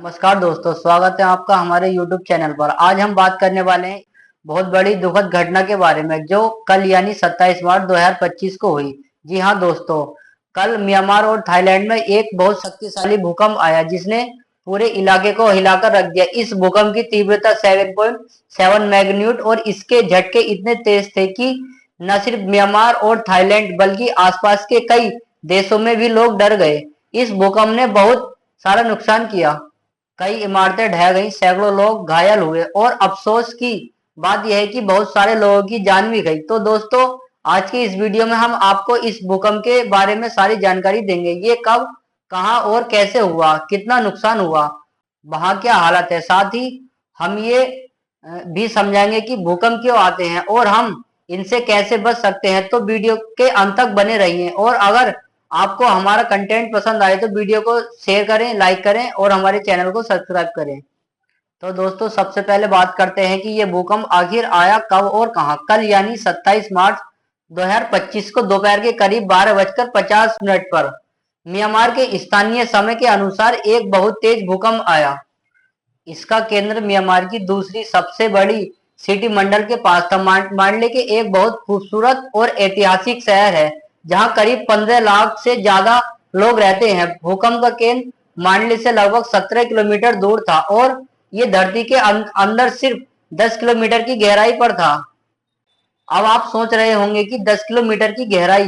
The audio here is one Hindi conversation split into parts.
नमस्कार दोस्तों, स्वागत है आपका हमारे YouTube चैनल पर। आज हम बात करने वाले हैं बहुत बड़ी दुखद घटना के बारे में जो कल यानी 27 मार्च 2025 को हुई। जी हाँ दोस्तों, कल म्यांमार और थाईलैंड में एक बहुत शक्तिशाली भूकंप आया जिसने पूरे इलाके को हिलाकर रख दिया। इस भूकंप की तीव्रता 7.7 मैग्नीट्यूड और इसके झटके इतने तेज थे कि न सिर्फ म्यांमार और थाईलैंड बल्कि आसपास के कई देशों में भी लोग डर गए। इस भूकंप ने बहुत सारा नुकसान किया, कई इमारतें ढह गईं, सैकड़ों लोग घायल हुए और अफसोस की बात यह है कि बहुत सारे लोगों की जान भी गई। तो दोस्तों, आज की इस वीडियो में हम आपको इस भूकंप के बारे में सारी जानकारी देंगे। ये कब, कहां और कैसे हुआ, कितना नुकसान हुआ, वहां क्या हालत है। साथ ही हम ये भी समझाएंगे कि भूकंप क्यों आते हैं और हम इनसे कैसे बच सकते हैं। तो वीडियो के अंत तक बने रहिए और अगर आपको हमारा कंटेंट पसंद आए तो वीडियो को शेयर करें, लाइक करें और हमारे चैनल को सब्सक्राइब करें। तो दोस्तों, सबसे पहले बात करते हैं कि ये भूकंप आखिर आया कब और कहां। कल यानी 27 मार्च 2025 को दोपहर के करीब 12:50 पर म्यांमार के स्थानीय समय के अनुसार एक बहुत तेज भूकंप आया। इसका केंद्र म्यांमार की दूसरी सबसे बड़ी सिटी मंडल के पास था। मांडले के एक बहुत खूबसूरत और ऐतिहासिक शहर है जहां करीब 15 लाख से ज्यादा लोग रहते हैं। भूकंप का केंद्र मांडले से लगभग 17 किलोमीटर दूर था और ये धरती के अंदर सिर्फ 10 किलोमीटर की गहराई पर था। अब आप सोच रहे होंगे कि 10 किलोमीटर की गहराई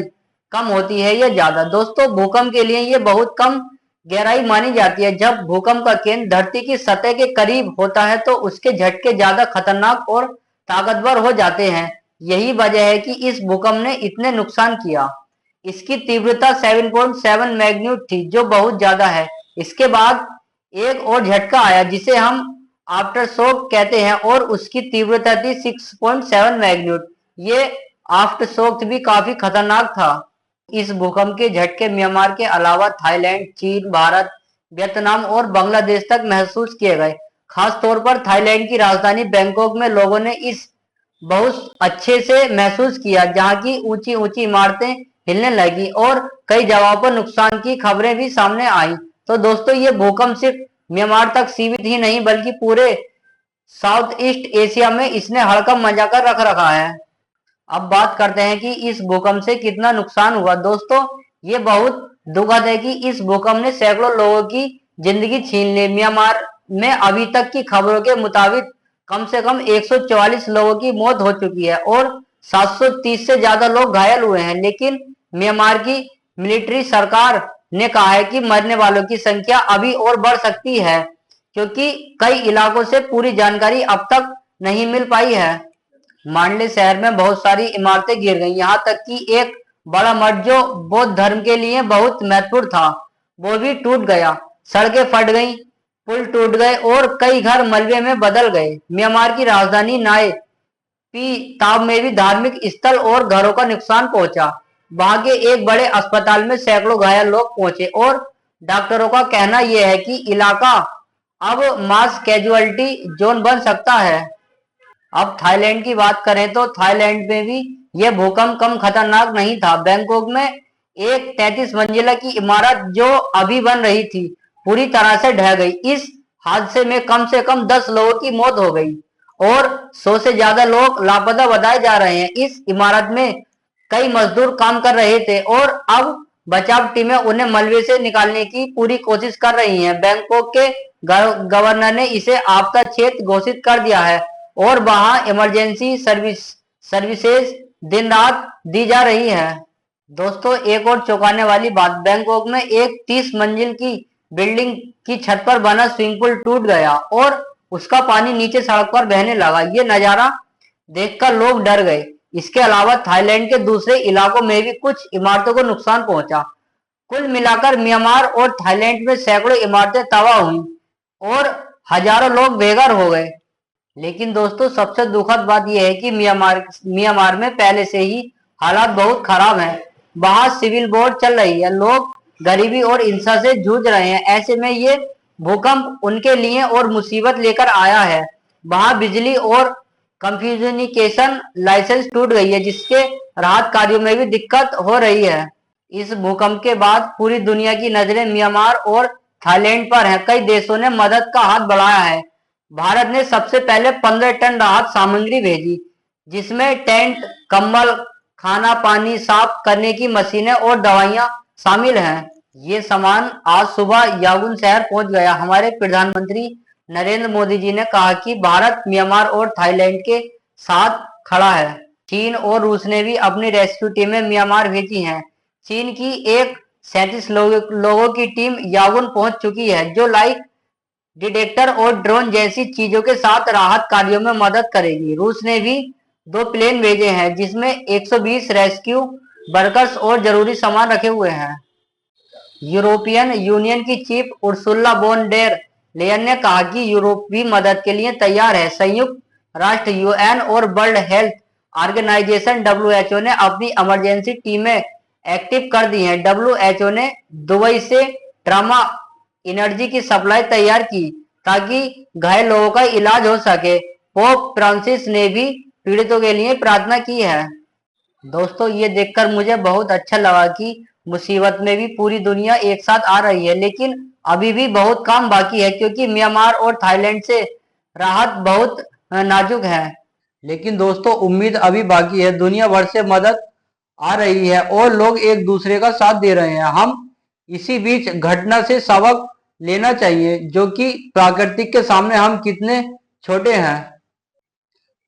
कम होती है या ज्यादा। दोस्तों, भूकंप के लिए ये बहुत कम गहराई मानी जाती है। जब भूकंप का केंद्र धरती की सतह के करीब होता है तो उसके झटके ज्यादा खतरनाक और ताकतवर हो जाते हैं। यही वजह है कि इस भूकंप ने इतने नुकसान किया। इसकी तीव्रता 7.7 मैग्नीट्यूड थी जो बहुत ज्यादा है। इसके बाद एक और झटका आया जिसे हम आफ्टर शॉक कहते हैं और उसकी तीव्रता थी 6.7 मैग्नीट्यूड। ये आफ्टर शॉक भी काफी खतरनाक था। इस भूकंप के झटके म्यांमार के अलावा थाईलैंड, चीन, भारत, वियतनाम और बांग्लादेश तक महसूस किए गए। खास तौर पर थाईलैंड की राजधानी बैंकॉक में लोगों ने इस बहुत अच्छे से महसूस किया, जहां की ऊंची ऊंची इमारतें हिलने लगी और कई जगहों पर नुकसान की खबरें भी सामने आई। तो दोस्तों, ये भूकंप सिर्फ म्यांमार तक सीमित ही नहीं बल्कि पूरे साउथ ईस्ट एशिया में इसने हड़कंप मचा कर रख रखा है। अब बात करते हैं कि इस भूकंप से कितना नुकसान हुआ। दोस्तों, ये बहुत दुखद है कि इस भूकंप ने सैकड़ों लोगों की जिंदगी छीन ली। म्यांमार में अभी तक की खबरों के मुताबिक कम से कम 144 लोगों की मौत हो चुकी है और 730 से ज्यादा लोग घायल हुए हैं। लेकिन म्यांमार की मिलिट्री सरकार ने कहा है कि मरने वालों की संख्या अभी और बढ़ सकती है क्योंकि कई इलाकों से पूरी जानकारी अब तक नहीं मिल पाई है। मांडले शहर में बहुत सारी इमारतें गिर गईं, यहाँ तक कि एक बड़ा मठ जो बौद्ध धर्म के लिए बहुत महत्वपूर्ण था वो भी टूट गया। सड़कें फट गईं, पुल टूट गए और कई घर मलबे में बदल गए। म्यांमार की राजधानी नाय पी ताब में भी धार्मिक स्थल और घरों का नुकसान पहुंचा। वहां के एक बड़े अस्पताल में सैकड़ों घायल लोग पहुंचे और डॉक्टरों का कहना यह है कि इलाका अब मास कैजुअलिटी जोन बन सकता है। अब थाईलैंड की बात करें तो थाईलैंड में भी यह भूकंप कम खतरनाक नहीं था। बैंकॉक में एक 33 मंजिला की इमारत जो अभी बन रही थी पूरी तरह से ढह गई। इस हादसे में कम से कम 10 लोगों की मौत हो गई और 100 से ज्यादा लोग लापता बताए जा रहे हैं। इस इमारत में कई मजदूर काम कर रहे थे और अब बचाव टीमें उन्हें मलबे से निकालने की पूरी कोशिश कर रही हैं। बैंकॉक के गवर्नर ने इसे आपदा क्षेत्र घोषित कर दिया है और वहां इमरजेंसी सर्विसेज दिन रात दी जा रही है। दोस्तों, एक और चौंकाने वाली बात, बैंकॉक में एक 30 मंजिल की बिल्डिंग की छत पर बना स्विमिंग पूल टूट गया और उसका पानी नीचे सड़क पर बहने लगा। ये नजारा देखकर लोग डर गए। इसके अलावा थाईलैंड के दूसरे इलाकों में भी कुछ इमारतों को नुकसान पहुंचा। कुल मिलाकर म्यांमार और थाईलैंड में सैकड़ों इमारतें तबाह हुई और हजारों लोग बेघर हो गए। लेकिन दोस्तों, सबसे दुखद बात यह है कि म्यांमार में पहले से ही हालात बहुत खराब हैं। वहां सिविल वॉर चल रही है, लोग गरीबी और हिंसा से जूझ रहे हैं। ऐसे में ये भूकंप उनके लिए और मुसीबत लेकर आया है। वहां बिजली और कम्युनिकेशन लाइसेंस टूट गई है जिसके राहत कार्यों में भी दिक्कत हो रही है। इस भूकंप के बाद पूरी दुनिया की नजरें म्यांमार और थाईलैंड पर है। कई देशों ने मदद का हाथ बढ़ाया है। भारत ने सबसे पहले 15 टन राहत सामग्री भेजी, जिसमें टेंट, कंबल, खाना पानी साफ करने की मशीनें और दवाइयां शामिल हैं। ये सामान आज सुबह यागुन शहर पहुंच गया। हमारे प्रधानमंत्री नरेंद्र मोदी जी ने कहा कि भारत म्यांमार और थाईलैंड के साथ खड़ा है। चीन और रूस ने भी अपनी रेस्क्यू टीमें म्यांमार भेजी हैं। चीन की एक 37 लोगों की टीम यागुन पहुंच चुकी है, जो लाइक डिटेक्टर और ड्रोन जैसी चीजों के साथ राहत कार्यों में मदद करेगी। रूस ने भी 2 प्लेन भेजे हैं, जिसमें 120 रेस्क्यू वर्कर्स और जरूरी सामान रखे हुए हैं। यूरोपियन यूनियन की chief Ursula von der Leyen ने कहा कि यूरोप भी मदद के लिए तैयार है। संयुक्त राष्ट्र, यूएन और वर्ल्ड हेल्थ ऑर्गेनाइजेशन डब्ल्यूएचओ ने अपनी इमरजेंसी टीमें एक्टिव कर दी हैं। डब्ल्यूएचओ ने दुबई से ट्रामा एनर्जी की सप्लाई तैयार की ताकि घायल लोगों का इलाज हो सके। पोप फ्रांसिस ने भी पीड़ितों के लिए प्रार्थना की है। दोस्तों, ये देखकर मुझे बहुत अच्छा लगा कि मुसीबत में भी पूरी दुनिया एक साथ आ रही है, लेकिन अभी भी बहुत काम बाकी है, क्योंकि म्यांमार और थाईलैंड से राहत बहुत नाजुक है। लेकिन दोस्तों, उम्मीद अभी बाकी है। दुनिया भर से मदद आ रही है और लोग एक दूसरे का साथ दे रहे हैं। हम इसी बीच घटना से सबक लेना चाहिए, जो कि प्राकृतिक के सामने हम कितने छोटे हैं।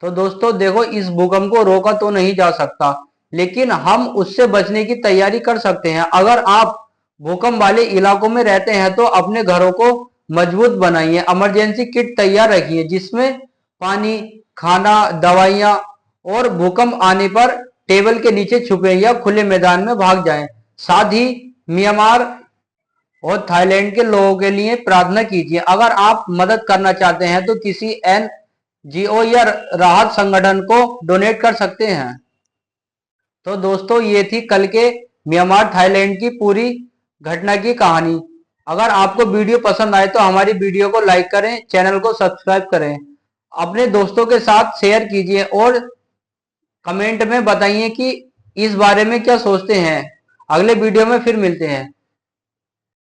तो दोस्तों देखो, इस भूकंप को रोका तो नहीं जा सकता, लेकिन हम उससे बचने की तैयारी कर सकते हैं। अगर आप भूकंप वाले इलाकों में रहते हैं तो अपने घरों को मजबूत बनाइए। इमरजेंसी किट तैयार रखिए, जिसमें पानी, खाना, दवाइयां, और भूकंप आने पर टेबल के नीचे छुपे या खुले मैदान में भाग जाएं। साथ ही म्यांमार और थाईलैंड के लोगों के लिए प्रार्थना कीजिए। अगर आप मदद करना चाहते हैं तो किसी एनजीओ या राहत संगठन को डोनेट कर सकते हैं। तो दोस्तों, ये थी कल के म्यांमार थाईलैंड की पूरी घटना की कहानी। अगर आपको वीडियो पसंद आए तो हमारी वीडियो को लाइक करें, चैनल को सब्सक्राइब करें, अपने दोस्तों के साथ शेयर कीजिए और कमेंट में बताइए कि इस बारे में क्या सोचते हैं। अगले वीडियो में फिर मिलते हैं।